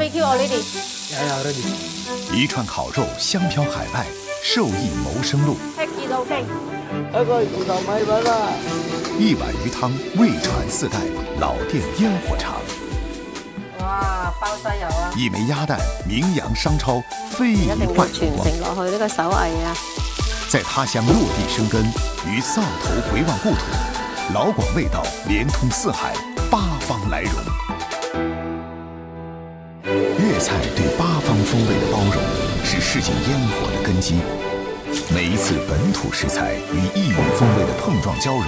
Barbecue already? Yeah, already. 一串烤肉香飘海外，受益謀生路。Take it okay. 一碗魚湯味傳四代，老店煙火長。哇，包西油啊！一枚鴨蛋名揚商超，非遺萬榮光。承落去呢個手藝啊！在他鄉落地生根，於灶頭回望故土，老廣味道連通四海，八方來榮。粵菜對八方風味的包容，是市井煙火的根基。每一次本土食材與異域風味的碰撞交融，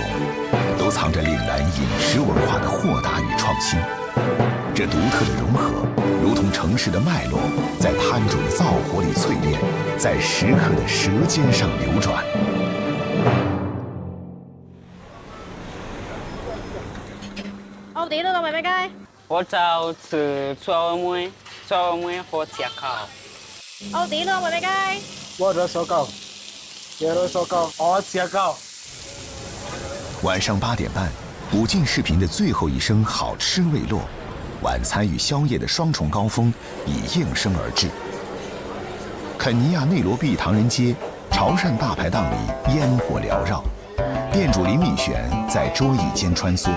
都藏着嶺南飲食文化的豁達與創新。這獨特的融合，如同城市的脈絡，在攤主的灶火裡淬煉，在食客的舌尖上流轉。我哋呢度係咩雞？我就吃川粿和茄烤。我哋呢度係咩雞？我的手糕，茄肉手糕，茄糕。晚上8點半，5鏡視頻的最後一聲好吃未落，晚餐與宵夜的雙重高峰已應聲而至。肯尼亞內羅畢唐人街潮汕大排檔裡煙火繚繞，店主林敏璇在桌椅間穿梭，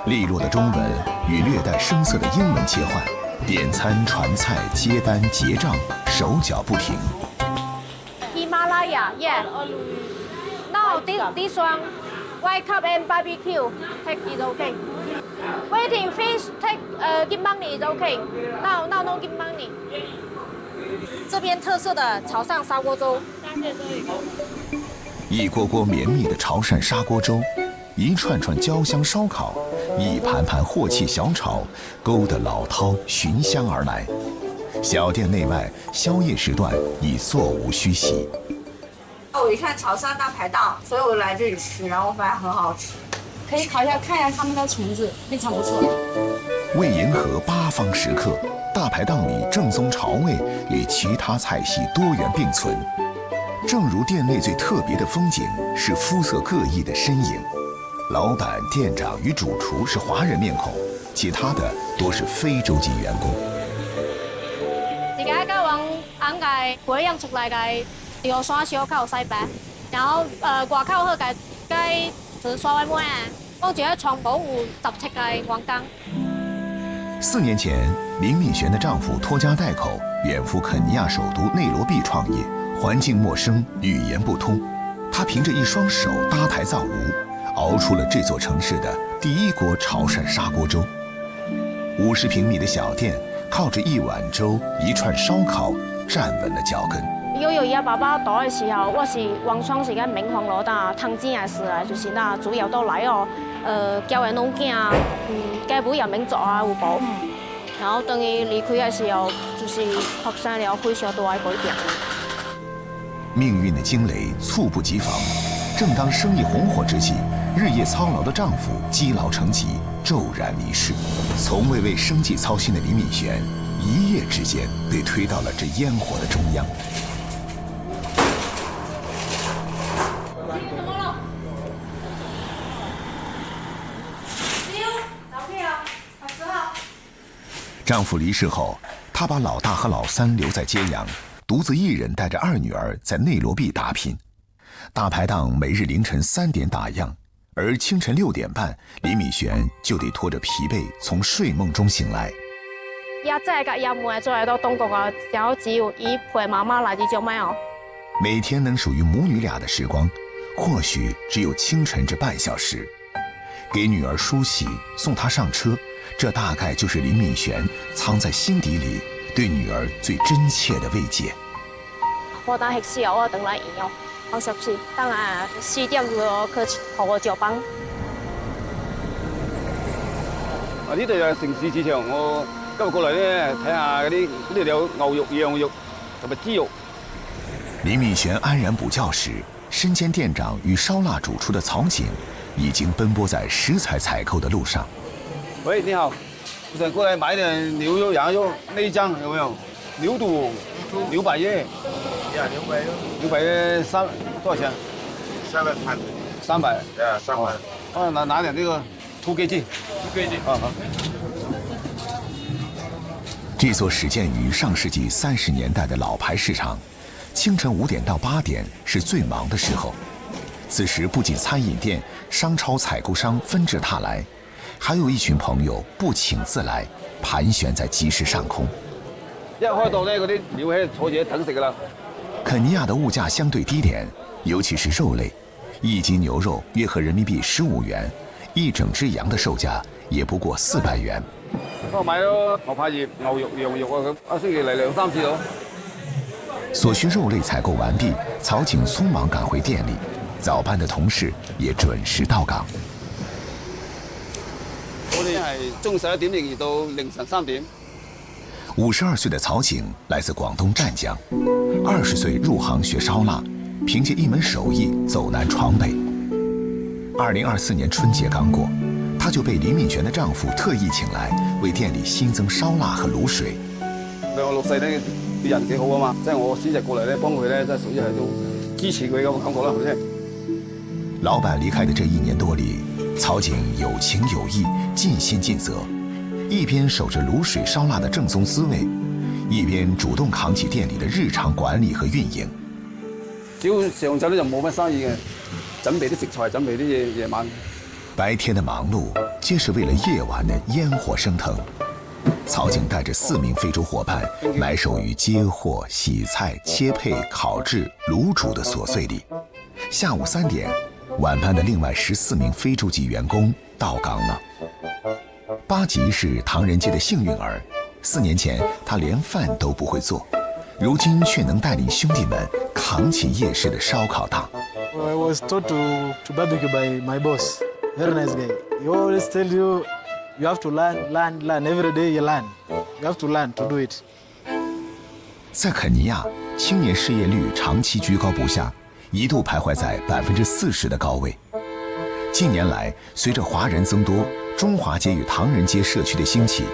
利落的中文與略帶生澀的英文切換，點餐、傳菜、接單、結賬，手腳不停。Himalaya, yeah. Now this one, white cup and barbecue, take it okay. Waiting fish, take give money is okay. Now no give money. 這邊特色的潮汕砂鍋粥。一鍋鍋綿密的潮汕砂鍋粥，一串串焦香燒烤，一盤盤鑊氣小炒，勾得老饕尋香而來。小店內外宵夜時段已座無虛席。我一看潮汕大排檔，所以我來這裡吃，然後我發現很好吃。可以烤一下，看一下他們的蟲子，非常不錯。為迎合八方食客，大排檔裡正宗潮味與其他菜系多元並存。正如店內最特別的風景是膚色各異的身影，老闆、店長與主廚是華人面孔，其他的多是非洲籍員工。自己家往硬界培養出來嘅條山燒烤西白，然後外口好嘅雞是沙威妹啊，我住喺創保湖10尺嘅黃崗。4年前，林敏璇的丈夫拖家帶口遠赴肯尼亞首都內羅畢創業，環境陌生，語言不通，他憑着一雙手搭台造爐，熬出了這座城市的第一鍋潮汕砂鍋粥。50平米的小店，靠着一碗粥、一串燒烤，站穩了腳跟。悠悠爺爸爸倒嘅時候，我是黃窗時間明皇攞單，湯煎也是啊，就是那主要都來哦，教人弄囝啊，家母又民族啊有保護，然後等於離開嘅時候，就是發生了非常大嘅改變。命運的驚雷猝不及防，正當生意紅火之際，日夜操勞的丈夫積勞成疾，驟然離世。從未為生計操心的林敏璇，一夜之間被推到了這煙火的中央。丈夫離世後，她把老大和老三留在揭陽，獨自一人帶着2女兒在內羅畢打拼。大排檔每日凌晨3點打烊，而清晨6點半，林敏璇就得拖着疲憊從睡夢中醒來。一真係㗎，又唔係再嚟到東國啊，有只要以陪媽媽嚟呢種咩哦。每天能屬於母女倆的時光，或許只有清晨這半小時。給女兒梳洗，送她上車，這大概就是林敏璇藏在心底裡對女兒最真切的慰藉。我等食宵啊，等來營養，我十時等下4點咗佢同我交班。啊！呢度有城市市場，我今日過嚟咧睇下嗰啲，呢度有牛肉、羊肉同埋雞肉。林敏璇安然補覺時，身兼店長與燒臘主廚的曹景已經奔波在食材採購的路上。喂，你好，我想過來買點牛肉、羊肉、內臟，有沒有？牛肚、牛百葉。呀，牛百葉。牛百葉多少錢？300盤。300。呀，300。哦，拿點這個2 kg。2 kg。啊好。這座始建於上世紀30年代的老牌市場，清晨5點到8點是最忙的時候。此時不僅餐飲店、商超採購商紛至沓來，還有一群朋友不請自來，盤旋在集市上空。一開到咧，嗰啲料喺度坐住等食噶啦。肯尼亞的物價相對低廉，尤其是肉類，1斤牛肉約合人民幣15元，1整隻羊的售價也不過400元。我買咗牛排葉、牛肉、羊肉啊，咁1星期嚟2、3次咯。所需肉類採購完畢，曹景匆忙趕回店裡，早班的同事也準時到崗。我哋係中午11點營業到凌晨3點。52歲的曹景來自廣東湛江，20歲入行學燒臘，憑借一門手藝走南闖北。2024年春節剛過，她就被李敏璇的丈夫特意請來，為店裡新增燒臘和滷水。兩個老細咧，啲人幾好啊嘛，即係我選擇過嚟咧幫佢咧，即係屬於係種支持佢嘅感覺啦，係咪先？老闆離開的這1年多裡，曹景有情有義，盡心盡責。一邊守着滷水燒臘的正宗滋味，一邊主動扛起店裡的日常管理和運營。只要上晝咧就冇乜生意嘅，準備啲食材，準備啲嘢，夜晚。白天的忙碌，皆是為了夜晚的煙火升騰。曹景帶着4名非洲夥伴，埋首於接貨、洗菜、切配、烤製、滷煮的瑣碎裡。下午3點，晚班的另外14名非洲籍員工到崗了。巴吉是唐人街的幸運兒，4年前他連飯都不會做，如今卻能帶領兄弟們扛起夜市的燒烤檔。I was taught to barbecue by my boss, very nice guy. He always tell you have to learn. Every day you learn. You have to learn to do it. 在肯尼亞，青年失業率長期居高不下，一度徘徊在40%的高位。近年來，隨着華人增多，中華街與唐人街社區的興起，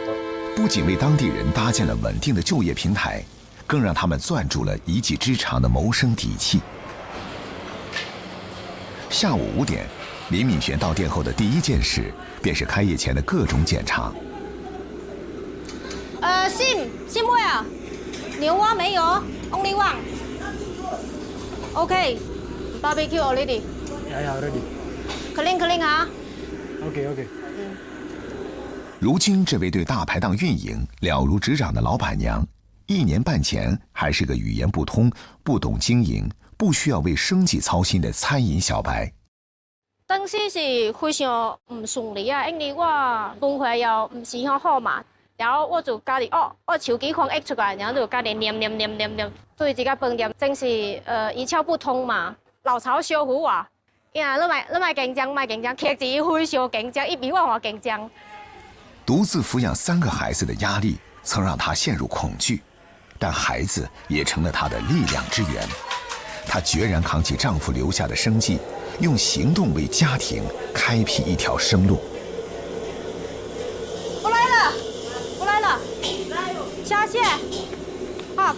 不僅為當地人搭建了穩定的就業平台，更讓他們攥住了一技之長的謀生底氣。下午5點，李敏璇到店後的第一件事，便是開業前的各種檢查。信味啊，牛蛙沒有 ，only one。OK， barbecue already。Yeah, already. Clean 啊。Okay. 如今，這位對大排檔運營了如指掌的老闆娘，1年半前還是個語言不通、不懂經營、不需要為生計操心的餐飲小白。當時是非常唔順利啊，因為我文化又唔是很好嘛，然後我就家裡我手機框出來，然後就家裡念，對這個飯店真是一竅不通嘛。老巢小虎啊，呀，你賣競爭，劇子非常競爭，一比萬華競爭。獨自撫養3個孩子的壓力，曾讓她陷入恐懼，但孩子也成了她的力量之源。她決然扛起丈夫留下的生計，用行動為家庭開闢一條生路。我來了，下線，好。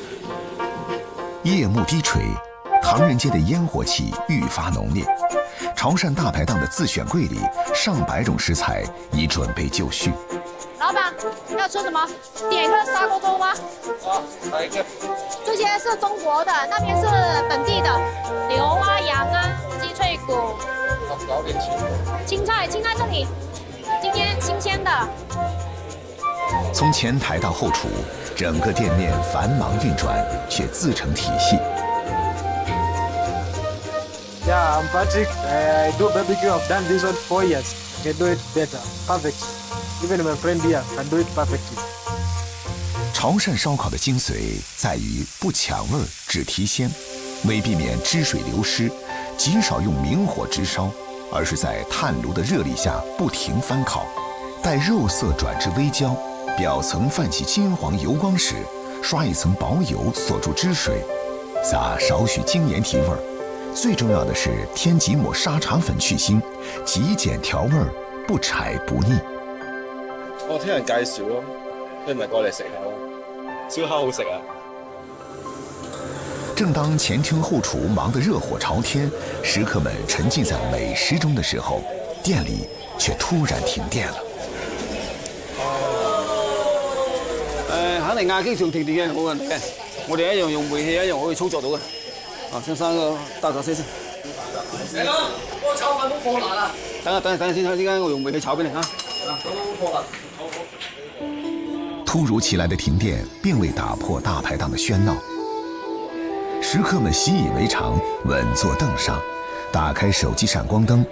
夜幕低垂，唐人街的煙火氣愈發濃烈。潮汕大排檔的自選櫃裡，上百種食材已準備就緒。老闆，要吃什麼？點個砂鍋粥嗎？來一個。這些是中國的，那邊是本地的，牛啊、羊啊、雞脆骨。搞點青菜這裡，今天新鮮的。從前台到後廚，整個店面繁忙運轉，卻自成體系。Yeah, I'm Patrick. I do barbecue. I've done this one 4 years. I can do it better, perfect. Even my friend here can do it perfectly. 潮汕燒烤的精髓在於不搶味兒，只提鮮。為避免汁水流失，極少用明火直燒，而是在炭爐的熱力下不停翻烤，待肉色轉至微焦，表層泛起金黃油光時，刷一層薄油鎖住汁水，撒少許精鹽提味兒。最重要的是添幾抹沙茶粉去腥，極簡調味兒，不柴不膩。我聽人介紹咯，你咪過嚟食下咯，燒烤好食啊！正當前廳後廚忙得熱火朝天，食客們沉浸在美食中的時候，店裡卻突然停電了。肯定經常停電嘅，冇問題嘅。我哋一樣用煤氣一樣可以操作到嘅。先生個大閘先。嚟啦，幫我炒份都貨難啦。等下先，依家我用煤氣炒俾你啊。都貨難。突如其來的停電並未打破大排檔的喧鬧，食客們習以為常，穩坐凳上，打開手機閃光燈，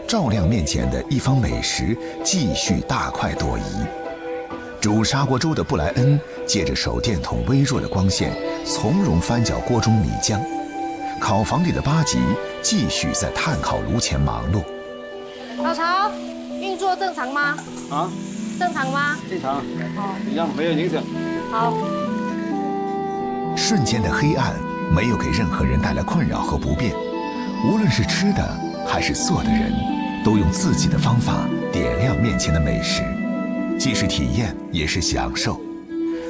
照亮面前的一方美食，繼續大快朵頤。煮砂鍋粥的布萊恩借着手電筒微弱的光線，從容翻攪鍋中米漿。烤房裡的巴吉繼續在炭烤爐前忙碌。老巢，運作正常嗎？啊？正常嗎？正常。一樣，沒有影響。好。瞬間的黑暗沒有給任何人帶來困擾和不便，無論是吃的還是做的人，都用自己的方法點亮面前的美食，既是體驗也是享受。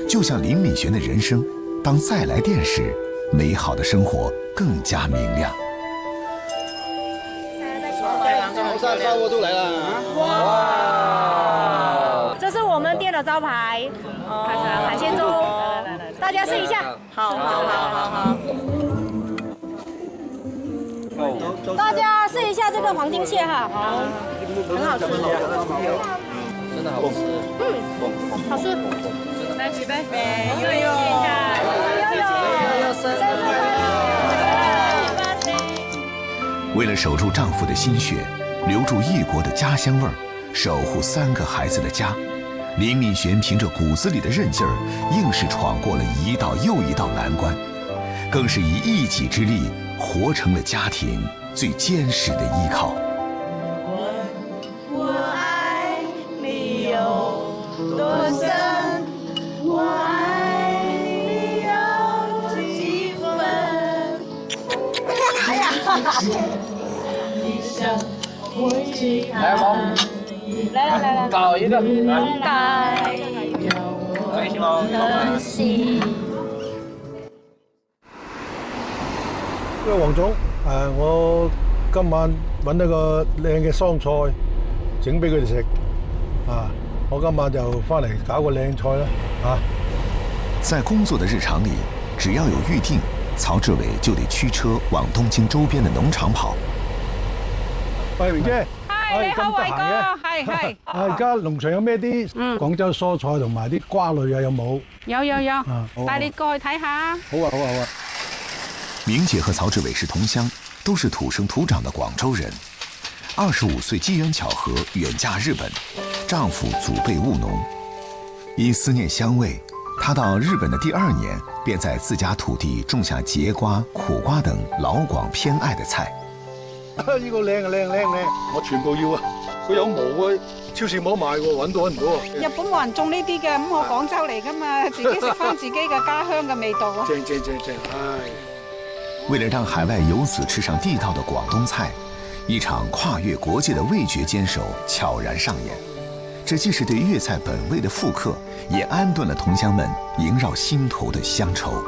就像林敏璇的人生，當再來電時，美好的生活更加明亮。砂鍋粥來了！哇！這是我們店的招牌，海鮮粥，大家試一下。好。大家試一下這個黃金蟹哈，好，很好吃，真的好吃。好吃。來舉杯，試一下。為了守住丈夫的心血，留住異國的家鄉味兒，守護3個孩子的家，林敏璇憑着骨子裡的韌勁兒，硬是闖過了一道又一道難關，更是以一己之力活成了家庭最堅實的依靠。我愛你有多深，我愛你有幾分。哎呀！來搞一個，代表我的心。黃總，我今晚揾一個靚嘅桑菜整俾佢哋食，我今晚就翻嚟搞個靚菜啦，在工作的日常裡，只要有預定，曹志偉就得驅車往東京周邊的農場跑。喂，明姐，你好，偉哥，係。而家農場有咩啲廣州蔬菜同埋啲瓜類啊？有冇？有，帶你過去睇下。好啊。明姐和曹志偉是同鄉，都是土生土長的廣州人。25歲機緣巧合遠嫁日本，丈夫祖輩務農，因思念鄉味，她到日本的第2年，便在自家土地種下節瓜、苦瓜等老廣偏愛的菜。呢個靚，我全部要啊！佢有毛嘅，超市冇得賣喎，揾唔到。日本冇人種呢啲嘅，咁我廣州嚟噶嘛，自己食翻自己嘅家鄉嘅味道啊！正，為了讓海外遊子吃上地道的廣東菜，一場跨越國界的味覺堅守悄然上演。這既是對粵菜本味的復刻，也安頓了同鄉們縈繞心頭的鄉愁。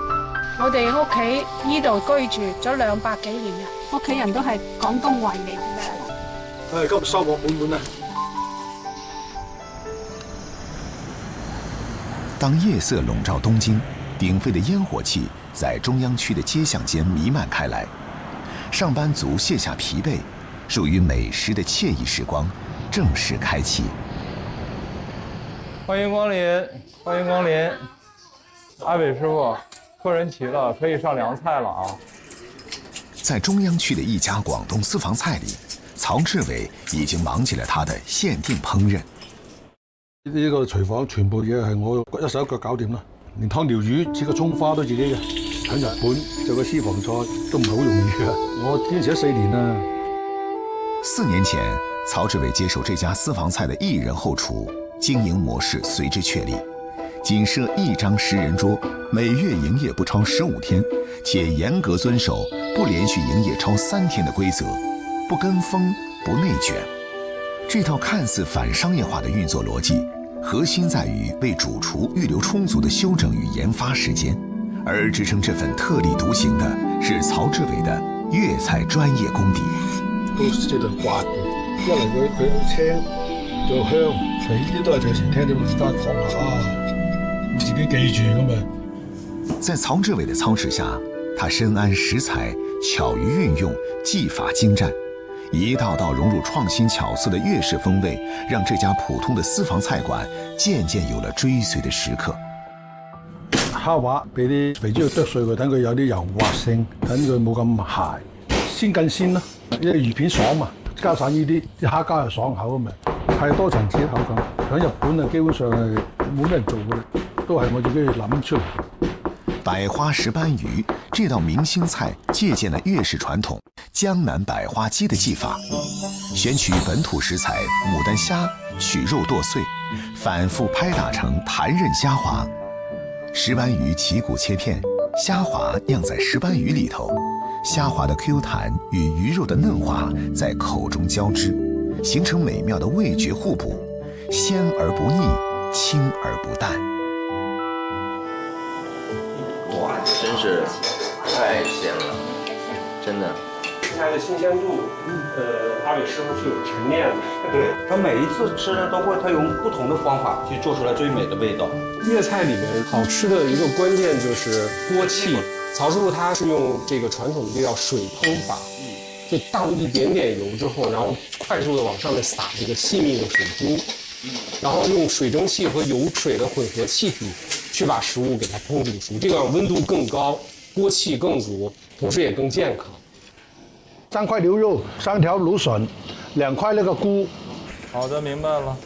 我哋屋企呢度居住咗200幾年啦，屋企人都係廣東胃嚟嘅。今日收穫滿滿啊！當夜色籠罩東京，鼎沸的煙火氣在中央區的街巷間彌漫開來，上班族卸下疲憊，屬於美食的愜意時光正式開啟。歡迎光臨，阿偉師傅，客人齊了，可以上涼菜了啊！在中央區的一家廣東私房菜裡，曹志偉已經忙起了他的限定烹飪。呢個廚房全部嘢係我一手一腳搞掂啦，連燙條魚切個蔥花都自己嘅。喺日本做個私房菜都唔係好容易嘅，我堅持咗4年啦。4年前，曹志偉接手這家私房菜的一人後廚，經營模式隨之確立，僅設1張10人桌，每月營業不超15天，且嚴格遵守不連續營業超3天的規則，不跟風，不內捲。這套看似反商業化的運作邏輯，核心在於為主廚預留充足的休整與研發時間，而支撐這份特立獨行的是曹志偉的粵菜專業功底。都即係滑嘅，一嚟佢好青又香，呢啲都係提前聽啲大講啊，自己記住咁啊。在曹志偉的操持下，他深谙食材，巧於運用，技法精湛，一道道融入創新巧思的粵式風味，讓這家普通的私房菜館漸漸有了追隨的時刻。蝦滑俾啲肥豬肉剁碎佢，等佢有啲柔滑性，等佢冇咁鞋，鮮更鮮啦。因為魚片爽嘛，加上呢啲蝦膠又爽口啊嘛，係多層次口感。喺日本啊，基本上係冇咩人做嘅啦，都係我自己去諗出嚟。百花石斑魚這道明星菜借鑑了粵式傳統江南百花雞的技法，選取本土食材牡丹蝦，取肉剁碎，反覆拍打成彈韌蝦滑。石斑魚起骨切片，蝦滑釀在石斑魚裡頭，蝦滑的 Q 彈與魚肉的嫩滑在口中交織，形成美妙的味覺互補，鮮而不膩，清而不淡。哇，真是太鮮了，真的。食材的新鮮度，阿偉師傅是有沉澱的。對，他每一次吃呢，都會他用不同的方法去做出來最美的味道。粵菜裡面好吃的一個關鍵就是鍋氣。曹師傅他是用這個傳統的這叫水烹法，就倒一點點油之後，然後快速的往上面撒這個細密的水珠，然後用水蒸氣和油水的混合氣體去把食物給它烹煮熟，這個溫度更高，鍋氣更足，同時也更健康。3塊牛肉，3條蘆筍，2塊那個菇。好的，明白了。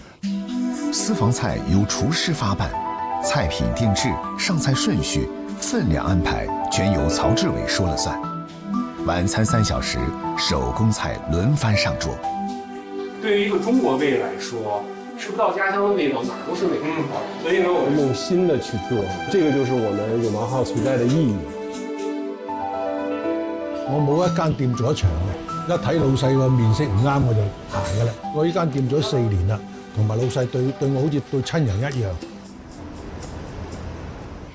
私房菜由廚師發辦，菜品定制、上菜順序、分量安排全由曹志偉說了算。晚餐3小時，手工菜輪番上桌。對於一個中國胃來說，吃不到家鄉的味道，哪兒都是美食。所以呢，我們用心的去做，這個就是我們永萬號存在的意義。我冇一間店做得長嘅，一睇老細個面色唔啱我就行㗎啦。我呢間店做咗4年啦，同埋老細對我好似對親人一樣。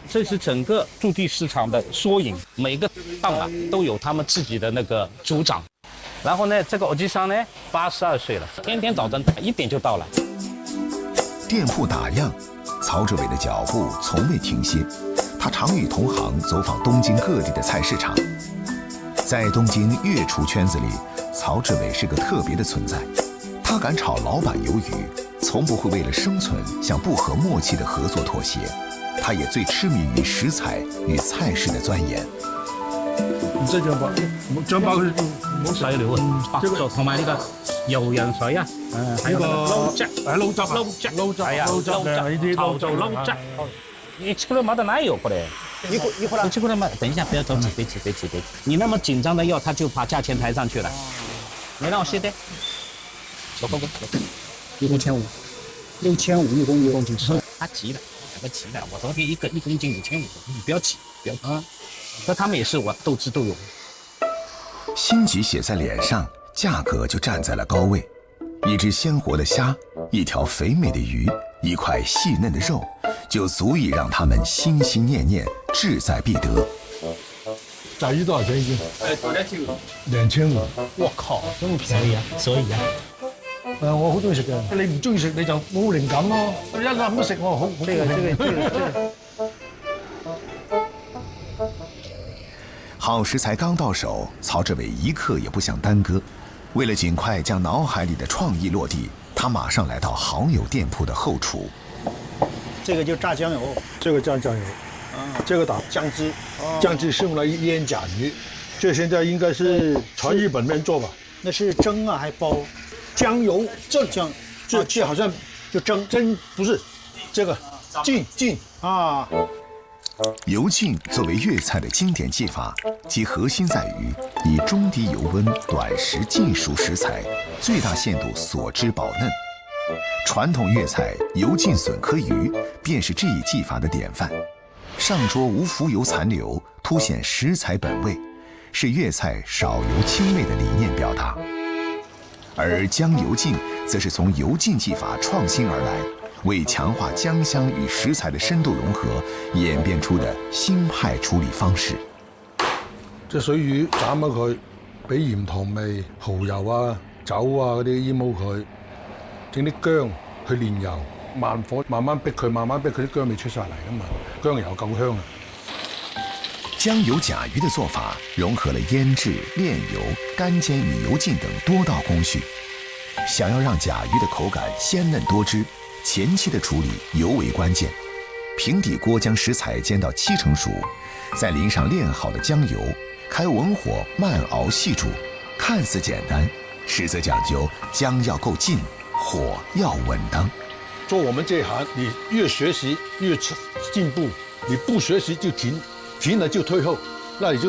這是整個駐地市場的縮影，每個檔啊都有他們自己的那個組長。然後呢，這個歐吉桑呢82歲了，天天早晨1點就到了。店鋪打烊，曹志偉的腳步從未停歇，他常與同行走訪東京各地的菜市場。在東京粵廚圈子裡，曹志偉是個特別的存在。他敢炒老闆魷魚，從不會為了生存向不合默契的合作妥協。他也最痴迷於食材與菜式的鑽研。唔使醬爆，醬爆佢唔好細料啊，白醋同埋呢個油人水啊，還有撈汁，撈汁炒撈汁。你吃了沒得奶油不嘞？一會兒，你吃過了嗎？等一下，不要着急，別急。你那麼緊張的要，他就把價錢抬上去了。你讓我歇的。走，6500，6500一公斤。他急了。不急的，我昨天1公斤5500，你不要急啊！那他們也是我鬥智鬥勇。心急寫在臉上，價格就站在了高位。一隻鮮活的蝦，一條肥美的魚，一塊細嫩的肉，就足以讓他們心心念念，志在必得。炸魚多少錢一斤？2500。我靠，咁便宜啊！所以啊。我好中意食嘅，你唔中意食你就冇靈感咯。一諗食我好。這個。好食材剛到手，曹志偉一刻也不想耽搁。為了盡快將腦海裡的創意落地，他馬上來到好友店鋪的後廚。這個就炸醬油，這個炸醬油，這個打醬汁，醬汁是用來醃甲魚。這現在應該是傳日本麵做吧？那是蒸啊，還包？醬油蒸，這好像就蒸不是，這個浸啊。油浸作為粵菜的經典技法，其核心在於以中低油溫短時浸熟食材，最大限度鎖汁保嫩。傳統粵菜油浸筍殼魚便是這一技法的典範。上桌無浮油殘留，凸顯食材本味，是粵菜少油清味的理念表達。而薑油浸則是從油浸技法創新而來，為強化薑香與食材的深度融合，演變出的新派處理方式。隻水魚斬咗佢，俾鹽糖味、蠔油啊、酒啊嗰啲醃好佢，整啲薑去煉油，慢火慢慢逼佢，慢慢逼佢啲薑味出晒嚟啊嘛，薑油夠香啊！姜油甲魚的做法融合了醃製、煉油、乾煎與油浸等多道工序。想要讓甲魚的口感鮮嫩多汁，前期的處理尤為關鍵。平底鍋將食材煎到7成熟，再淋上煉好的姜油，開文火慢熬細煮。看似簡單，實則講究薑要夠勁，火要穩當。做我們這行，你越學習越進步，你不學習就停了就退後，那你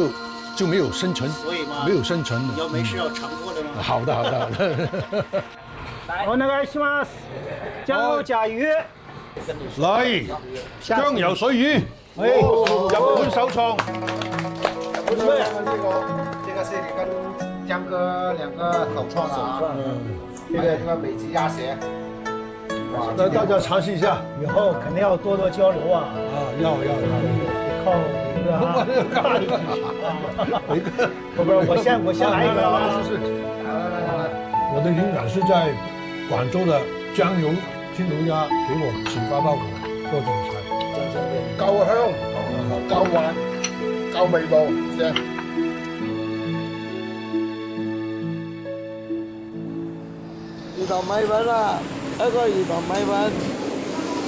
就沒有生存，所以嘛，沒有生存的。要沒事要常做的嗎？好的，好的，好的。我那個什麼姜油甲魚，來姜油水魚，日本首創。這個是你跟江哥兩個首創的啊，這個美籍鴨血。哇，那大家嘗試一下，以後肯定要多多交流啊！要，靠一個啊，大力支持啊！不是，我先來一個啊！我的靈感是在廣州的江油青龍鴨給我啟發到我做這個菜，夠香，夠滑，夠味道，正。魚頭米粉啊！一個魚頭米粉，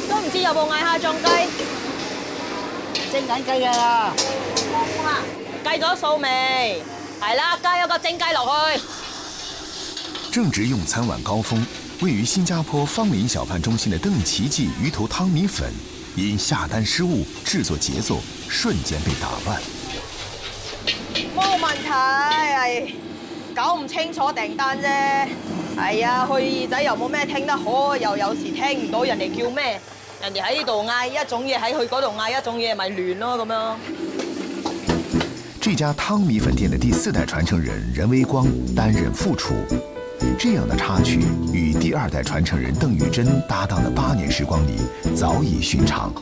都唔知有冇嗌蝦醬雞？蒸緊雞嘅啦，計咗數未？係啦，加一個蒸雞落去。正值用餐晚高峰，位於新加坡芳林小販中心的鄧奇記魚頭湯米粉，因下單失誤，製作節奏瞬間被打亂。冇問題，搞唔清楚訂單啫。係啊，去耳仔又冇咩聽得好，又有時聽唔到人哋叫咩，人哋喺呢度嗌一種嘢，喺佢嗰度嗌一種嘢，咪亂咯咁樣。這家湯米粉店的第4代傳承人任維光擔任副廚，這樣的插曲與第2代傳承人鄧玉珍搭檔的8年時光裡早已尋常。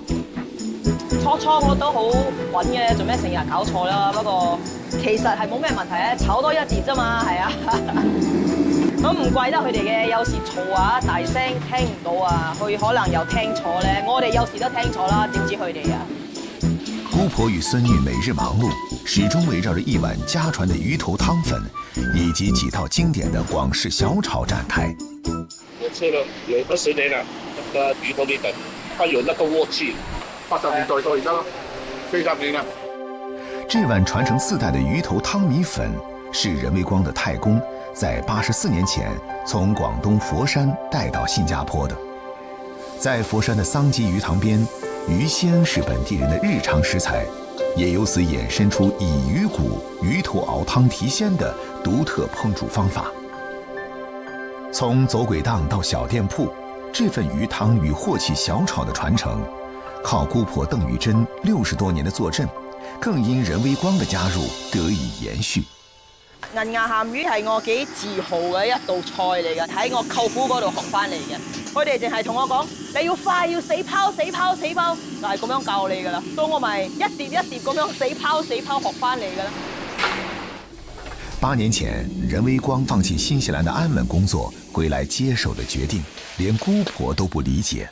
初我都好穩嘅，做咩成日搞錯啦？不過其實係冇咩問題啊，炒多一碟啫嘛，係啊。咁唔怪得佢哋嘅，有時嘈啊，大聲聽唔到啊，佢可能又聽錯咧。我哋有時都聽錯啦，點知佢哋啊？姑婆與孫女每日忙碌，始終圍繞着一碗家傳的魚頭湯粉，以及幾道經典的廣式小炒展開。我吃了有20年了，那個魚頭米粉，它有那個鍋氣，80年代到而家40年了。這碗傳承4代的魚頭湯米粉，是任維光的太公在84年前從廣東佛山帶到新加坡的。在佛山的桑基魚塘邊，魚鮮是本地人的日常食材，也由此衍生出以魚骨、魚頭熬湯提鮮的獨特烹煮方法。從走鬼檔到小店鋪，這份魚湯與鑊氣小炒的傳承，靠姑婆鄧玉珍60多年的坐鎮，更因任維光的加入得以延續。銀牙鹹魚係我幾自豪嘅一道菜嚟嘅，喺我舅父嗰度學翻嚟嘅。佢哋淨係同我講，你要快，要死拋，死拋，死拋，就係咁樣教你㗎啦。所以我咪一碟一碟咁樣死拋死拋學翻嚟㗎啦。8年前，任維光放棄新西蘭的安穩工作，回來接手的決定，連姑婆都不理解。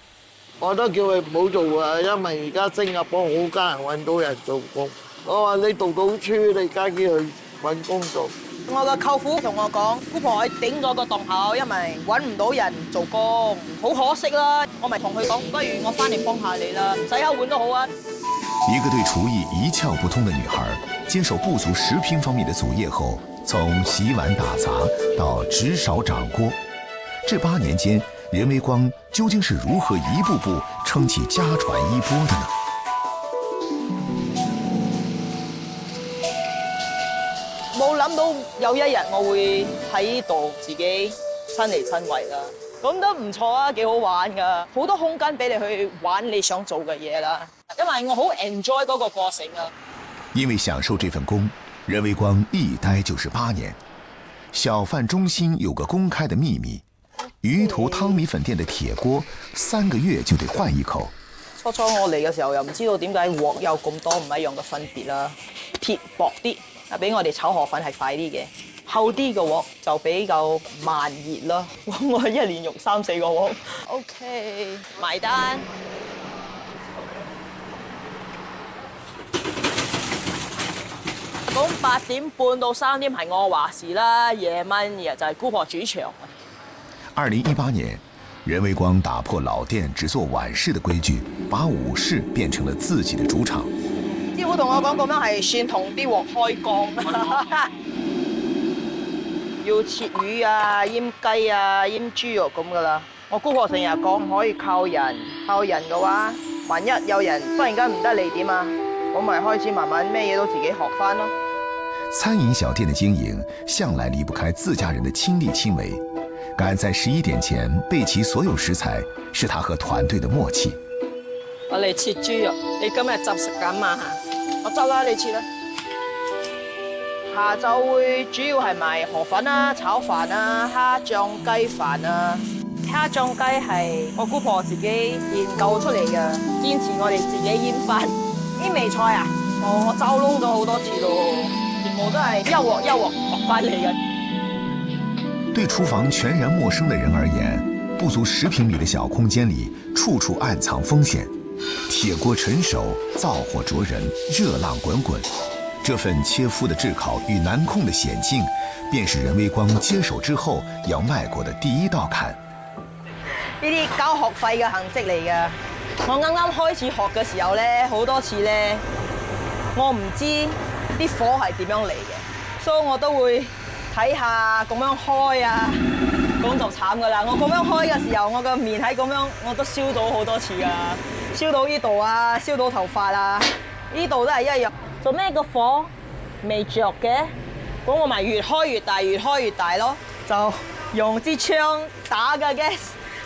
我都叫佢唔好做啊，因為而家新加坡好艱難揾到人做工。我話你讀到書，你而家叫佢揾工做。我個舅父同我講，姑婆佢頂咗個檔口，因為揾唔到人做工，好可惜啦。我咪同佢講，不如我翻嚟幫下你啦，唔使後換都好啊。一個對廚藝一竅不通的女孩，接手不足10平方米的祖業後，從洗碗打雜到執勺掌鍋，這8年間，任維光究竟是如何一步步撐起家傳衣缽的呢？冇諗到有一日我會喺呢度自己親力親為啦，咁都唔錯啊，幾好玩噶，好多空間俾你去玩你想做嘅嘢啦。因為我好 enjoy 嗰個過程啊。因為享受這份工，任維光一待就是8年。小販中心有個公開的秘密，魚頭湯米粉店的鐵鍋3個月就得換一口。初我嚟嘅時候又唔知道點解鑊有咁多唔一樣嘅分別啦，鐵薄啲。比我哋炒河粉係快啲嘅，厚啲嘅鑊就比較慢熱咯。我一年用3、4個鑊。OK， 埋單。咁8點半到3點係我話事啦，夜晚就係姑婆主場。2018年，任維光打破老店只做晚市的規矩，把午市變成了自己的主場。師傅同我講咁樣係算同啲鑊開光。要切魚啊、醃雞啊、醃豬肉咁噶啦。我姑婆成日講可以靠人，靠人嘅話，萬一有人忽然間唔得你點啊？我咪開始慢慢咩嘢都自己學翻咯。餐飲小店的經營向來離不開自家人的親力親為，趕在11點前備齊所有食材，是他和團隊的默契。我嚟切豬肉，你今日執食緊嘛？我執啦，你切啦。下晝會主要係賣河粉啊、炒飯啊、蝦醬雞飯啊。蝦醬雞係我姑婆自己研究出嚟嘅，堅持我哋自己醃翻。啲味菜啊，我周窿咗好多次咯，全部都係一鑊一鑊學翻嚟嘅。對廚房全然陌生的人而言，不足10平米的小空間裡，處處暗藏風險。鐵鍋成熟，灶火灼人，熱浪滾滾。這份切膚的炙烤與難控的險境，便是任維光接手之後要邁過的第一道坎。呢啲交學費嘅痕跡嚟嘅。我啱啱開始學嘅時候咧，好多次咧，我唔知啲火係點樣嚟嘅，所以我都會睇下咁樣開啊，咁就慘噶啦。我咁樣開嘅時候，我個面喺咁樣，我都燒到好多次噶，燒到呢度啊，燒到頭髮啊，呢度都係一樣。做咩個火未着嘅？咁我咪越開越大，越開越大咯，就用支槍打嘅 gas，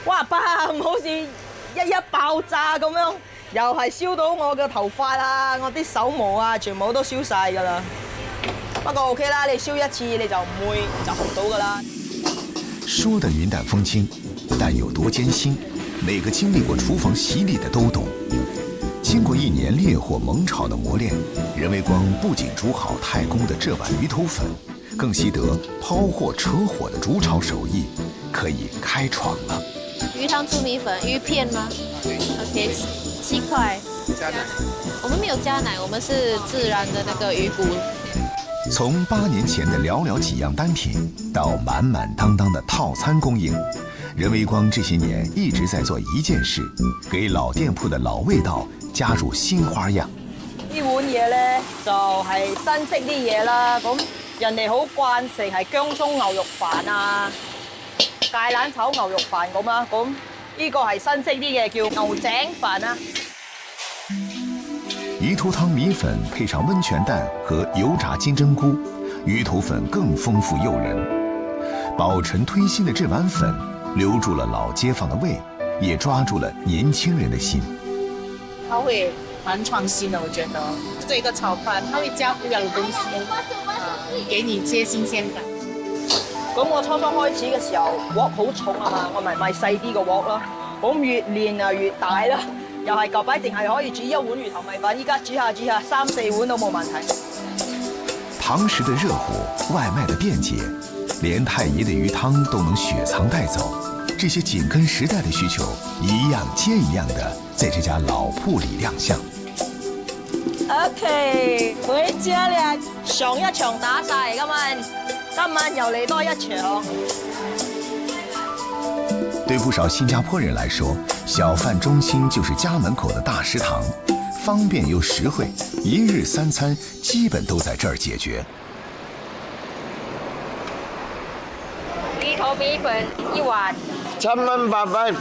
哇砰，好似一爆炸咁樣，又係燒到我嘅頭髮啊，我啲手毛啊，全部都燒晒㗎啦。不過 OK 啦，你燒一次你就唔會就紅到㗎啦。說得雲淡風輕，但有多艱辛，每個經歷過廚房洗禮的都懂。經過1年烈火猛炒的磨練，任維光不僅煮好太公的這碗魚頭粉，更習得拋貨扯火的煮炒手藝，可以開闖了。魚湯粗米粉，魚片嗎？對。OK， 7塊。加奶？我們沒有加奶，我們是自然的那個魚骨。從8年前的寥寥幾樣單品，到滿滿當當的套餐供應，任維光這些年一直在做一件事，給老店鋪的老味道加入新花樣。呢碗嘢咧就係新式啲嘢啦，咁人哋好慣食係薑葱牛肉飯啊、芥蘭炒牛肉飯咁啊，咁呢個係新式啲嘅叫牛井飯啊。魚頭湯米粉配上溫泉蛋和油炸金針菇，魚頭粉更豐富誘人。飽沉推心的這碗粉，留住了老街坊的胃，也抓住了年輕人的心。它會蠻創新的，我覺得這個炒飯，它會加不一樣的東西，給你些新鮮感。咁我初初開始嘅時候鑊好重啊嘛，我咪買細啲嘅鑊咯。咁越練啊越大啦，又係舊擺淨係可以煮1碗魚頭米粉，依家煮下3、4碗都冇問題。堂食的熱火，外賣的便捷，連太爺的魚湯都能雪藏帶走。這些緊跟時代的需求，一樣接一樣的在這家老鋪裡亮相。OK， 回家啦，上一場打晒今晚又嚟多一場。對不少新加坡人來說，小販中心就是家門口的大食堂，方便又實惠，1日3餐基本都在這兒解決。魚頭米粉1碗7蚊8蚊。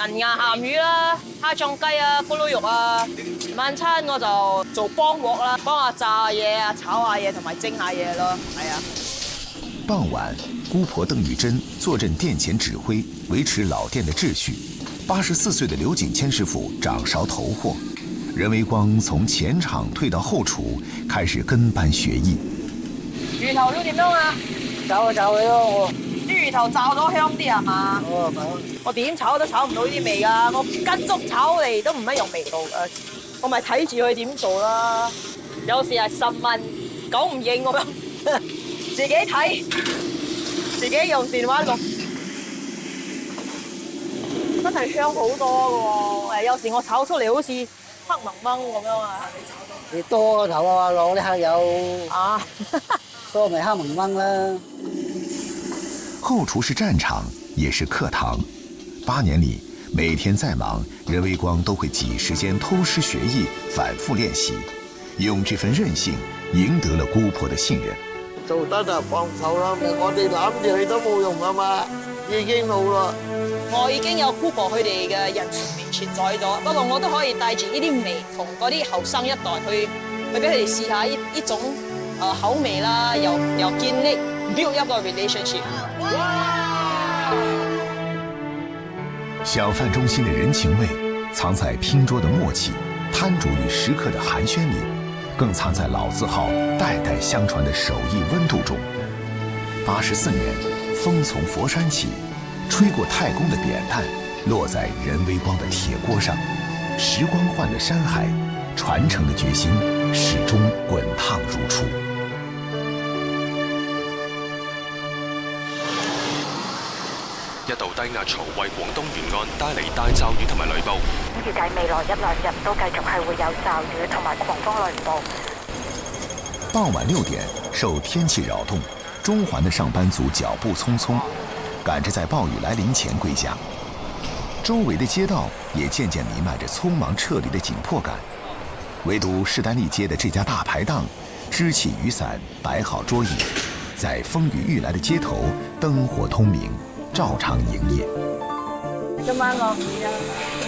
銀牙鹹魚啦、蝦醬雞啊、咕嚕肉啊。晚餐我就做幫鑊啦，幫下炸嘢啊、炒下嘢同埋蒸下嘢咯，係啊。傍晚，姑婆鄧玉珍坐鎮店前指揮，維持老店的秩序。84歲的劉景謙師傅掌勺頭貨，任維光從前場退到後廚，開始跟班學藝。魚頭要點樣啊？炒佢咯，啲魚頭炸咗香啲係嘛？我點炒都炒唔到呢啲味㗎，我跟足炒嚟都唔一樣味道。我咪睇住佢點做啦。有時係10問9唔應咁樣。自己睇，自己用電話錄，真係香好多嘅喎。有時我炒出嚟好似黑蒙蒙咁樣啊。你多頭啊，攞啲客友啊，多咪黑蒙蒙啦。後廚是戰場，也是課堂。8年裡，每天再忙，任維光都會擠時間偷師學藝，反覆練習，用這份韌性贏得了姑婆的信任。做得就幫手啦，我哋攬住你都冇用啊嘛，已經老啦。我已經有姑婆佢哋嘅人存在咗，不過我都可以帶住呢啲味同嗰啲後生一代去俾佢哋試下呢種口味啦，又建立 build 一個 relationship。小販中心的人情味，藏在拼桌的默契，攤主與食客的寒暄裡，更藏在老字號代代相傳的手藝溫度中。84年，風從佛山起，吹過太公的扁擔，落在任維光的鐵鍋上。時光換了山海，傳承的決心始終滾燙如初。一道低壓槽為廣東沿岸帶嚟大驟雨同埋雷暴。預計未來1、2日都繼續係會有驟雨同埋狂風雷暴。傍晚6點，受天氣擾動，中環的上班族腳步匆匆，趕着在暴雨來臨前歸家。周圍的街道也漸漸彌漫着匆忙撤離的緊迫感。唯獨士丹利街的這家大排檔，支起雨傘，擺好桌椅，在風雨欲來的街頭燈火通明，照常營業。今晚落雨啊，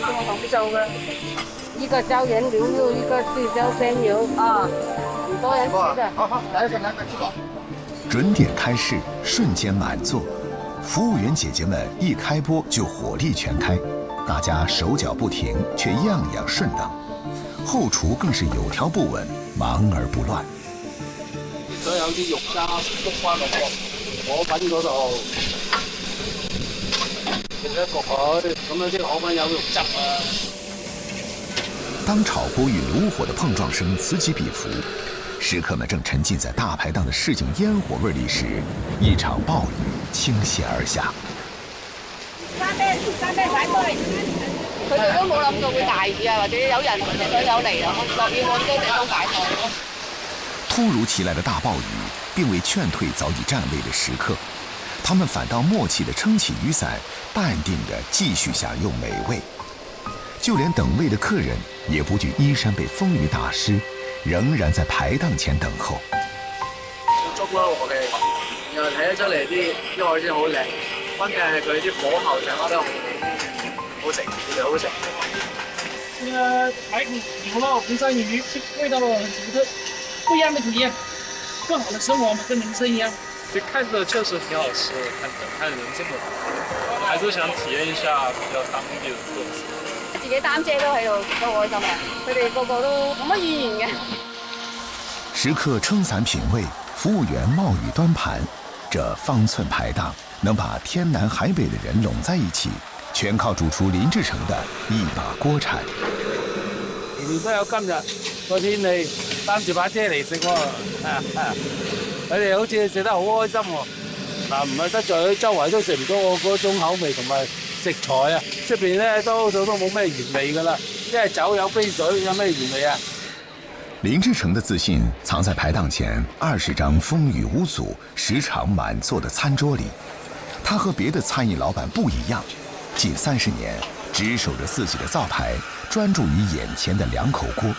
我講做嘅，一個椒鹽牛肉，一個碎椒鮮牛啊，很多人吃的。好，來一份來吃吧。準點開市，瞬間滿座，服務員姐姐們一開播就火力全開，大家手腳不停，卻樣樣順當。後廚更是有條不紊，忙而不亂。所有啲肉渣篤翻落個河粉嗰度。當炒鍋與爐火的碰撞聲此起彼伏，食客們正沉浸在大排檔的市井煙火味裡時，一場暴雨傾瀉而下。佢哋都冇諗到會大雨啊，或者有人隊友嚟啊，落雨冇多地方擺檔。突如其來的大暴雨，並未勸退早已佔位的食客。他們反倒默契地撐起雨傘，淡定地繼續享用美味。就連等位的客人也不懼衣衫被風雨打濕，仍然在排檔前等候。粥咯，我哋又睇得出嚟啲海鮮好靚，關鍵係佢啲火候掌握得好食，特別好食。這個排骨牛肉紅燒魚，味道很獨特，不一樣的體驗，更好的生活，我們跟人生一樣。就看着確實挺好吃，看人這麼多，還是想體驗一下比較當地的特色。自己擔遮都喺度，都開心嘅，佢哋個個都冇乜語言嘅。食客撐傘品味，服務員冒雨端盤，這方寸排檔能把天南海北的人攏在一起，全靠主廚林志成的一把鍋鏟。年年都有今日個天氣，擔住把遮嚟食喎，佢哋好似食得好開心喎。嗱，唔係得在佢周圍都食唔到我嗰種口味同埋食材啊，出邊咧多數都冇咩原味噶啦，一係酒有杯水，有咩原味啊？林志成的自信藏在排檔前20張風雨無阻、時常滿座的餐桌裡。他和別的餐飲老闆不一樣，近30年只守着自己的灶台，專注於眼前的兩口鍋，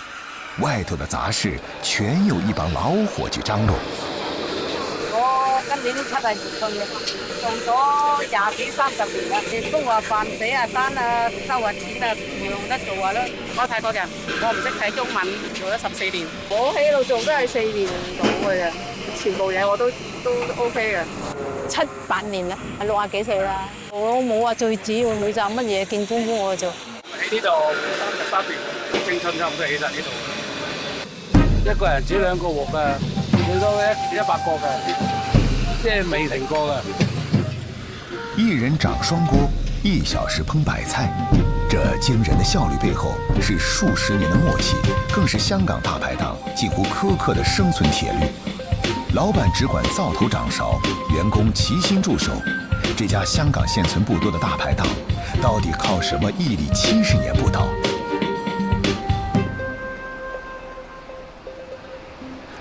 外頭的雜事全由一幫老伙計張羅。我今年都72歲啦，做咗20幾30年啦。亦都話飯仔啊、單啊、收啊錢啊，唔用得做啊啦。我泰國人，我唔識睇中文，做咗14年。我喺度做都係4年到嘅啫，全部嘢我都 OK 嘅。7、8年啦，60幾歲啦。我冇話最主要每集乜嘢見功夫我做。喺呢度33年，青春差唔多起晒呢度。一個人煮2個鑊㗎，最多100個㗎，即係未停過㗎。一人掌雙鍋，1小時烹100菜，這驚人的效率背後是數十年的默契，更是香港大排檔近乎苛刻的生存鐵律。老板只管灶頭掌勺，員工齊心助手。這家香港現存不多的大排檔，到底靠什麼屹立70年不倒？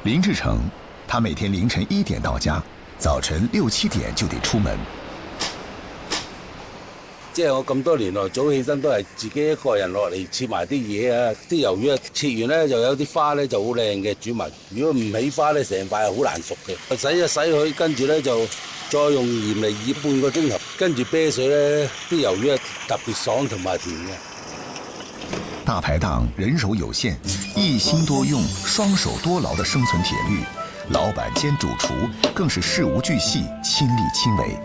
林志成，他每天凌晨1點到家，早晨6、7點就得出門。即係我咁多年來早起身都係自己一個人落嚟切埋啲嘢啊！啲魷魚啊切完咧就有啲花咧就好靚嘅煮埋，如果唔起花咧成塊好難熟嘅。洗一洗佢，跟住咧就再用鹽嚟醃半個鐘頭，跟住啤水咧啲魷魚啊特別爽同埋甜嘅。大排檔人手有限，一心多用、雙手多勞的生存鐵律，老闆兼主廚更是事無巨細、親力親為。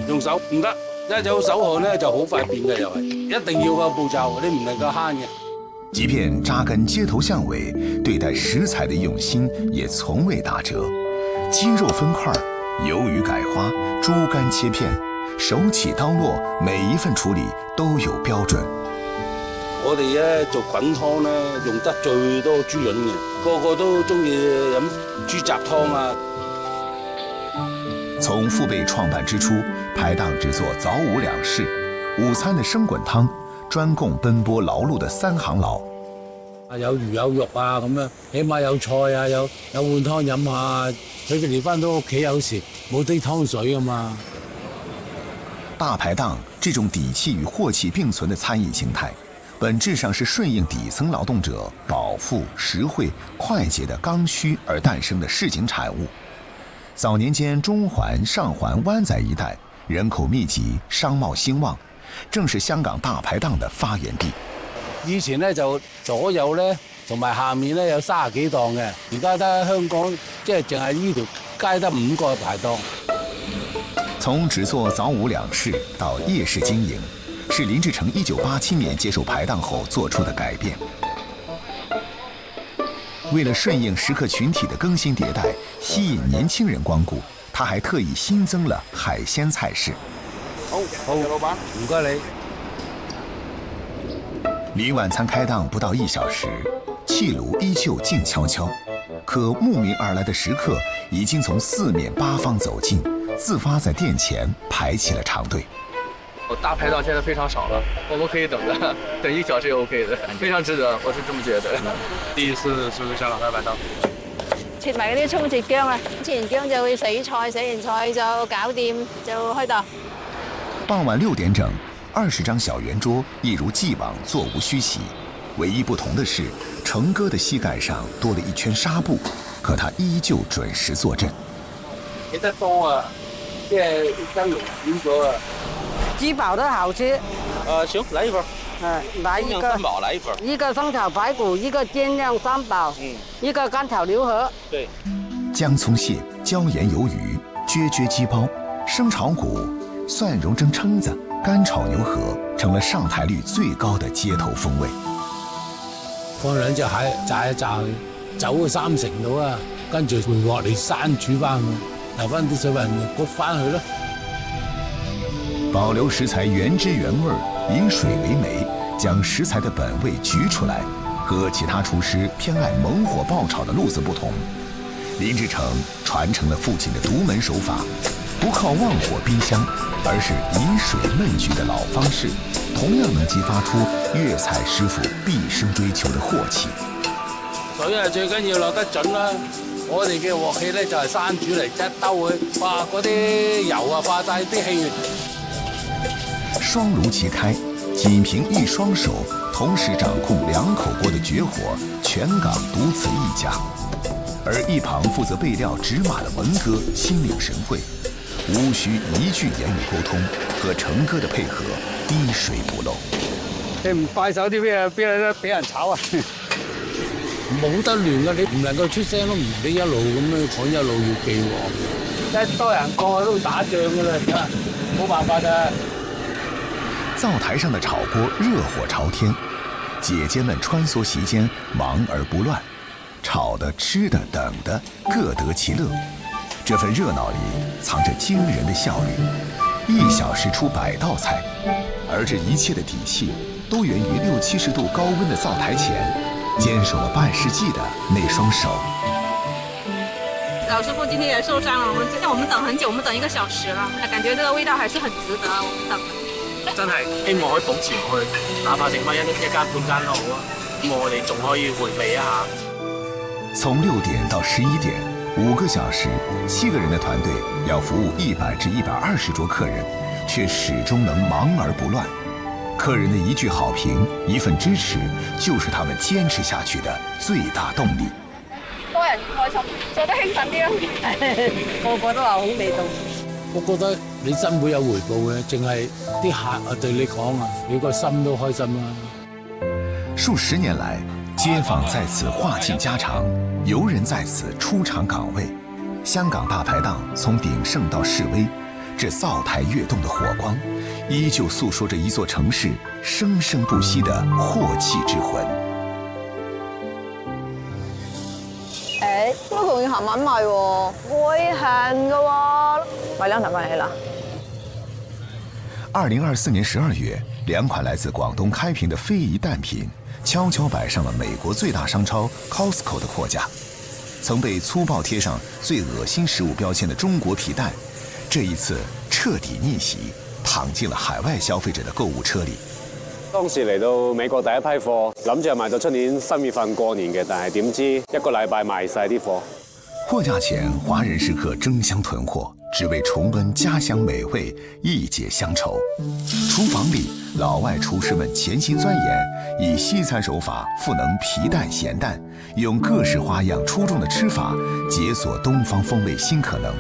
用手唔得。一有手汗咧就好快變嘅，又係一定要個步驟，你唔能夠慳嘅。即便扎根街頭巷尾，對待食材的用心也從未打折。雞肉分塊，魷魚改花，豬肝切片，手起刀落，每一份處理都有標準。我哋咧做滾湯咧用得最多豬潤嘅，個個都中意飲豬雜湯啊。從父輩創辦之初，排檔只做早午兩式，午餐的生滾湯專供奔波勞碌的3行佬。有魚有肉啊咁樣，起碼有菜啊，有碗湯飲下。佢哋翻到屋企有時冇啲湯水啊嘛。大排檔這種底氣與貨氣並存的餐飲形態，本質上是順應底層勞動者飽腹、實惠、快捷的剛需而誕生的市井產物。早年間，中環、上環、灣仔一帶人口密集，商貿興旺，正是香港大排檔的發源地。以前咧就左右咧同埋下面咧有30幾檔嘅，而家得香港即係淨係呢條街得5個排檔。從只做早午兩式到夜市經營，是林志成1987年接手排檔後做出的改變。為了順應食客群體的更新迭代，吸引年輕人光顧，他還特意新增了海鮮菜式。好，老闆，唔該你。離晚餐開檔不到1小時，氣爐依舊靜悄悄，可慕名而來的食客已經從4面8方走進，自發在店前排起了長隊。大排檔現在非常少了，我們可以等的，等1小時也 OK 的，非常值得，我是這麼覺得。第一次出香港大排檔，切埋嗰啲葱切薑啊，切完薑就會洗菜，洗完菜就搞掂，就開檔。傍晚6點整，20張小圓桌一如既往座無虛席，唯一不同的是，成哥的膝蓋上多了一圈紗布，可他依舊準時坐鎮。幾得多啊，即係蒸籠少咗啊。雞煲都好吃。行，來一份。來一個三寶，來一份。一個生炒排骨，一個煎釀三寶，一個乾炒牛河。對。薑蔥蟹、椒鹽魷魚、啫啫雞包、生炒骨、蒜蓉蒸蛏子、乾炒牛河，成了上台率最高的街頭風味。放兩隻蟹炸一炸佢，走咗30成度啊，跟住回鑊嚟生煮翻佢，留翻啲水分焗翻佢咯。保留食材原汁原味，以水為媒，將食材的本味焗出來，和其他廚師偏愛猛火爆炒的路子不同。林志成傳承了父親的獨門手法，不靠旺火逼香，而是以水燜焗的老方式，同樣能激發出粵菜師傅畢生追求的鑊氣。水係最緊要落得準啦。我哋嘅鑊氣咧就係生煮嚟，一兜佢，哇！嗰啲油啊化晒啲氣。雙爐齊開，僅憑一雙手同時掌控2口鍋的絕活，全港獨此一家。而一旁負責備料紙馬的文哥心領神會，無需一句言語溝通，和成哥的配合滴水不漏。你唔快手啲咩？邊有得俾人炒啊？冇得亂噶，你唔能夠出聲咯，唔俾一路咁樣講，一路要記喎。一多人過都會打仗噶啦，冇辦法㗎。灶台上的炒鍋熱火朝天，姐姐們穿梭席間，忙而不亂，炒的、吃的、等的，各得其樂。這份熱鬧裡藏着驚人的效率，1小時出100道菜，而這一切的底氣，都源於60、70度高溫的灶台前，堅守了半世紀的那雙手。老師傅今天也受傷了，我們等很久，我們等1個小時了，感覺這個味道還是很值得我們等。真係希望可以保持落去，哪怕剩翻一間半間都好啊。咁我哋仲可以回味一下。從6點到11點，5個小時，7個人的團隊要服務100至120桌客人，卻始終能忙而不亂。客人的一句好評，一份支持，就是他們堅持下去的最大動力。多人開心，做得興奮啲咯。個個都話好味道。我覺得你真會有回報嘅，淨係啲客啊對你講啊，你個心都開心啦。數10年來，街坊在此話盡家常，遊人在此出場崗位。香港大排檔從鼎盛到示威，這灶台躍動的火光，依舊訴說着一座城市生生不息的禍氣之魂。都同意行穩賣喎，會行嘅喎，買2台翻嚟啦。2024年12月，2款來自廣東開平的非遺誕品，悄悄擺上了美國最大商超 Costco 的貨架。曾被粗暴貼上最惡心食物標籤的中國皮蛋，這一次徹底逆襲，躺進了海外消費者的購物車裡。當時嚟到美國第一批貨，諗住係賣到出年3月份過年嘅，但係點知1個禮拜賣晒啲貨。貨架前，華人食客爭相囤貨，只為重溫家鄉美味，一解鄉愁。廚房裡，老外廚師們潛心鑽研，以西餐手法賦能皮蛋鹹蛋，用各式花樣出眾的吃法，解鎖東方風味新可能。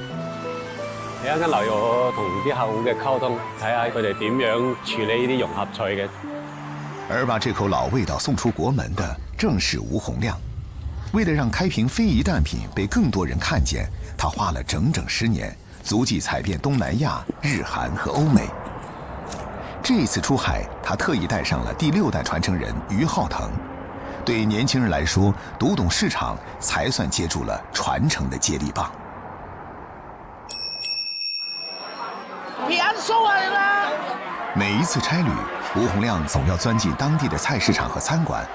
你一陣間留意我同啲客戶嘅溝通，睇下佢哋點樣處理呢啲融合菜嘅。而把這口老味道送出國門的，正是吳洪亮。為了讓開平非遺誕品被更多人看見，他花了整整10年，足跡踩遍東南亞、日韓和歐美。這一次出海，他特意帶上了第6代傳承人余浩騰。對年輕人來說，讀懂市場才算接住了傳承的接力棒。每一次差旅，吳洪亮總要鑽進當地的菜市場和餐館，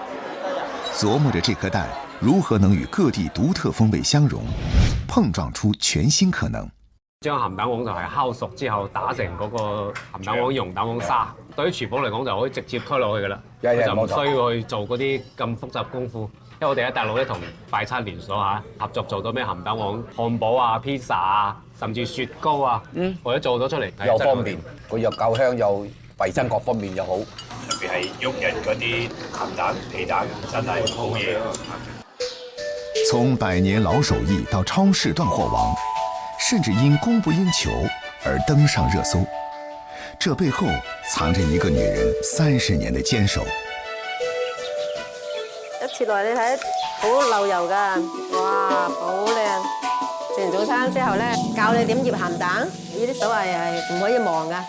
琢磨着這顆蛋如何能與各地獨特風味相融，碰撞出全新可能。將鹹蛋黃就係烤熟之後打成嗰個鹹蛋黃蓉、蛋黃沙，對於廚房嚟講就可以直接推落去㗎啦，就唔需要去做嗰啲咁複雜功夫。因為我哋喺大陸咧同快餐連鎖合作做到咩鹹蛋黃漢堡啊、披薩啊，甚至雪糕啊，或者做到出嚟又方便，佢又夠香又衞生各方面又好。特別係喐人嗰啲鹹蛋、皮蛋，真係好嘢。從百年老手藝到超市斷貨王，甚至因供不應求而登上熱搜，這背後藏着一個女人30年的堅守。一切落嚟你睇，好漏油㗎，哇，好靚！食完早餐之後咧，教你點醃鹹蛋，呢啲手藝係唔可以忘㗎。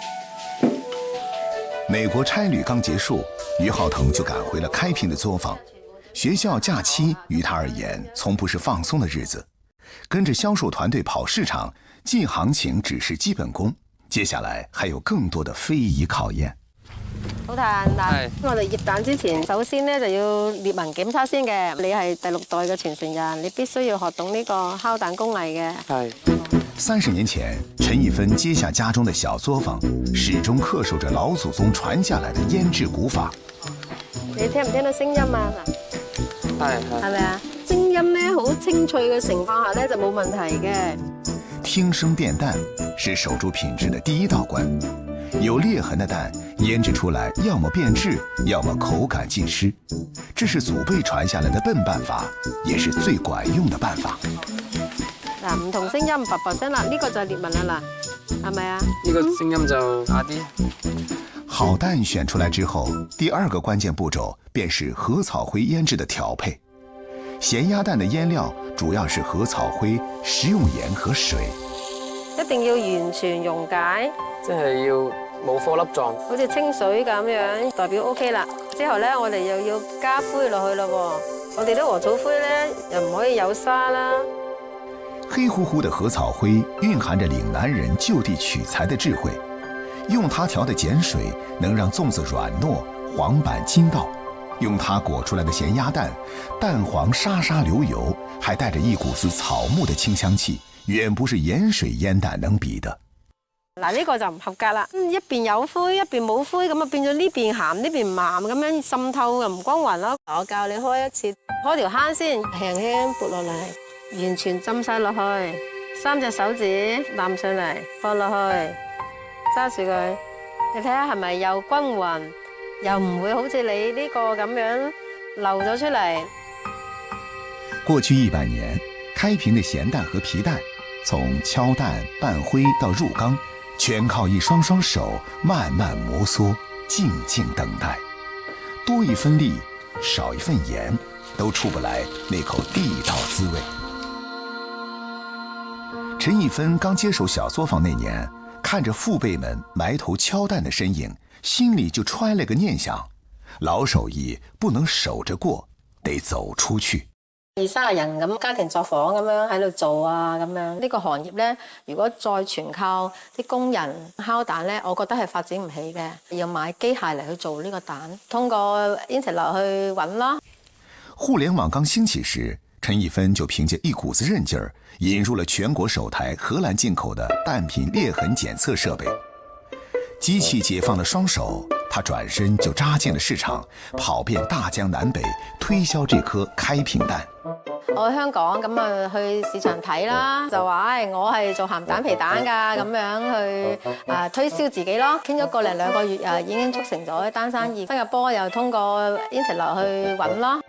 美國差旅剛結束，余浩騰就趕回了開平的作坊。學校假期於他而言，從不是放鬆的日子。跟着銷售團隊跑市場，進行情只是基本功，接下來還有更多的非遺考驗。好嘆嗱，我哋醃蛋之前，首先咧就要列文檢測先嘅。你係第6代嘅傳承人，你必須要學懂呢個敲蛋工藝嘅。係。30年前，陳一芬接下家中的小作坊，始終恪守着老祖宗傳下來的醃製古法。你聽唔聽到聲音啊？係咪啊？聲音咧好清脆嘅情況下咧就冇問題嘅。聽聲辨蛋是守住品質的第一道關。有裂痕的蛋醃製出來，要麼變質，要麼口感盡失。這是祖輩傳下來的笨辦法，也是最管用的辦法。嗱，唔同聲音，叭叭聲啦，呢個就係裂紋啦嗱，係咪啊？呢個聲音就啞啲。好蛋選出來之後，第2個關鍵步驟便是禾草灰醃製的調配。鹹鴨蛋的醃料主要是禾草灰、食用鹽和水。一定要完全溶解，即係要冇顆粒狀，好似清水咁樣，代表 OK 啦。之後咧，我哋又要加灰落去咯喎。我哋啲禾草灰咧，又唔可以有沙啦。黑乎乎的禾草灰蘊含着嶺南人就地取材的智慧，用它調的鹼水能讓粽子軟糯、黃板筋道，用它裹出來的鹹鴨蛋，蛋黃沙沙流油，還帶着一股子草木的清香氣，遠不是鹽水煙蛋能比的。嗱，呢個就唔合格啦，一邊有灰，一邊冇灰，咁啊變咗呢邊鹹，呢邊麻咁樣滲透又唔均勻咯。我教你開一次，開條坑先，輕輕撥落嚟，完全浸晒落去，3隻手指攬上嚟，放落去，揸住佢，你睇下係咪又均勻，又唔會好似你呢個咁樣漏咗出嚟。過去100年，開平的鹹蛋和皮蛋，從敲蛋、拌灰到入缸，全靠一雙雙手慢慢摩挲，靜靜等待。多一分力，少一份鹽，都出不來那口地道滋味。陳一芬剛接手小作坊那年，看着父輩們埋頭敲蛋的身影，心裡就揣了個念想：老手藝不能守着過，得走出去。20-30人咁家庭作坊咁樣喺度做啊，咁樣呢個行業咧，如果再全靠啲工人敲蛋咧，我覺得係發展唔起嘅，要買機械嚟去做呢個蛋，通過 Internet 去揾啦。互聯網剛興起時，陳一芬就憑借一股子韌勁兒，引入了全國首台荷蘭進口的蛋品裂痕檢測設備。機器解放了雙手，他轉身就扎進了市場，跑遍大江南北，推銷這顆開平蛋。我喺香港咁啊，去市場睇啦，就話我係做鹹蛋皮蛋㗎，咁樣去推銷自己咯。傾咗個零2個月已經促成咗一單生意。新加坡又通過 Internet 去揾咯。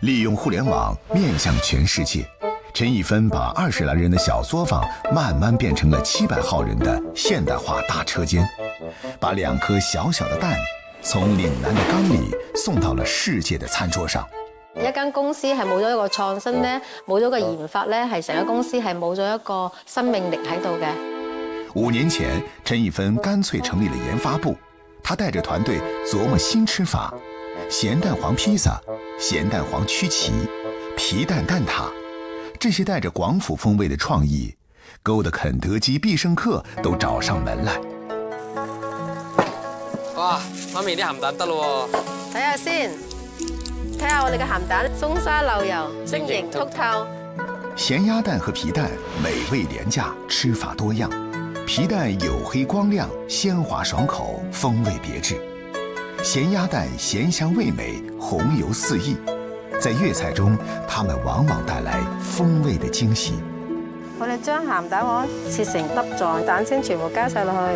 利用互聯網面向全世界，陳一芬把20來人的小作坊慢慢變成了700號人的現代化大車間，把2顆小小的蛋從嶺南的缸裡送到了世界的餐桌上。一間公司係冇咗一個創新咧，冇咗個研發咧，係成個公司係冇咗一個生命力喺度嘅。5年前，陳一芬乾脆成立了研發部，他帶着團隊琢磨新吃法：鹹蛋黃披薩、鹹蛋黃曲奇、皮蛋蛋撻，這些帶着廣府風味的創意，勾得肯德基、必勝客都找上門來。哇，媽咪啲鹹蛋得咯喎！睇下先。睇下我哋嘅鹹蛋鬆沙漏油，晶瑩剔透。鹹鴨蛋和皮蛋美味廉價，吃法多樣。皮蛋黝黑光亮，鮮滑爽口，風味別致。鹹鴨蛋鹹香味美，紅油四溢。在粵菜中，它們往往帶來風味的驚喜。我哋將鹹蛋黃切成粒狀，蛋清全部加晒落去。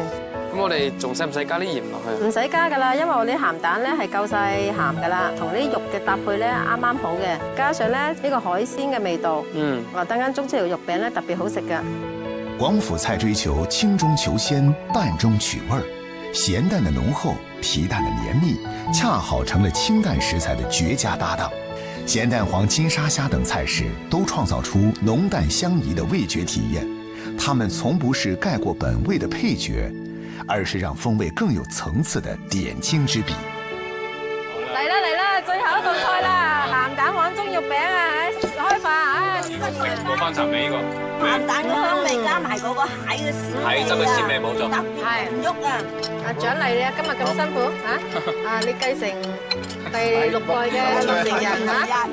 咁我哋仲使唔使加啲鹽落去？唔使加噶啦，因為我啲鹹蛋咧係夠晒鹹噶啦，同啲肉嘅搭配咧啱啱好嘅，加上咧呢個海鮮嘅味道，等間中秋條肉餅咧特別好食噶。廣府菜追求清中求鮮，淡中取味兒，鹹蛋的濃厚，皮蛋的綿密，恰好成了清淡食材的絕佳搭檔。鹹蛋黃金沙蝦等菜式都創造出濃淡相宜的味覺體驗，它們從不是蓋過本味的配角，而是讓風味更有層次的點睛之筆。嚟啦嚟啦，最後一道菜啦，鹹蛋黃蒸肉餅啊！開飯啊！過翻尋味呢個鹹蛋嘅香味加埋嗰個蟹嘅鮮味，蟹汁嘅鮮味冇錯，係唔喐啊！獎勵你啊，今日咁辛苦嚇你繼承第6代嘅傳人嚇，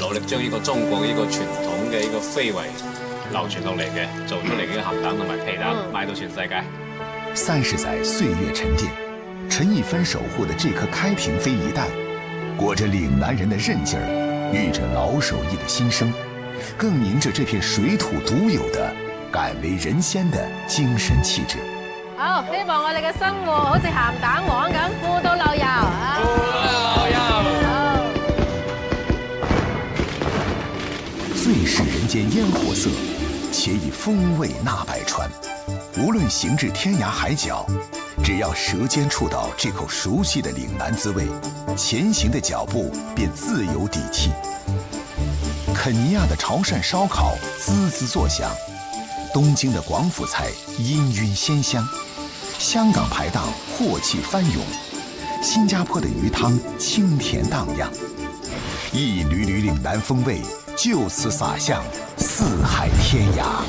努力將呢個中國呢個傳統嘅呢個非遺流傳落嚟嘅，做出嚟嘅鹹蛋同埋皮蛋賣到全世界。30載歲月沉澱，陳一芬守護的這顆開平非遺蛋，裹着嶺南人的韌勁兒，寓着老手藝的心聲，更凝着這片水土獨有的敢為人先的精神氣質。好，希望我哋嘅生活好似鹹蛋黃咁，富到流油。最是人間煙火色，且以風味納百川。無論行至天涯海角，只要舌尖觸到這口熟悉的嶺南滋味，前行的腳步便自有底氣。肯尼亞的潮汕燒烤滋滋作響，東京的廣府菜氤氲鮮香，香港排檔禍氣翻湧，新加坡的魚湯清甜蕩漾，一縷縷嶺南風味就此灑向四海天涯。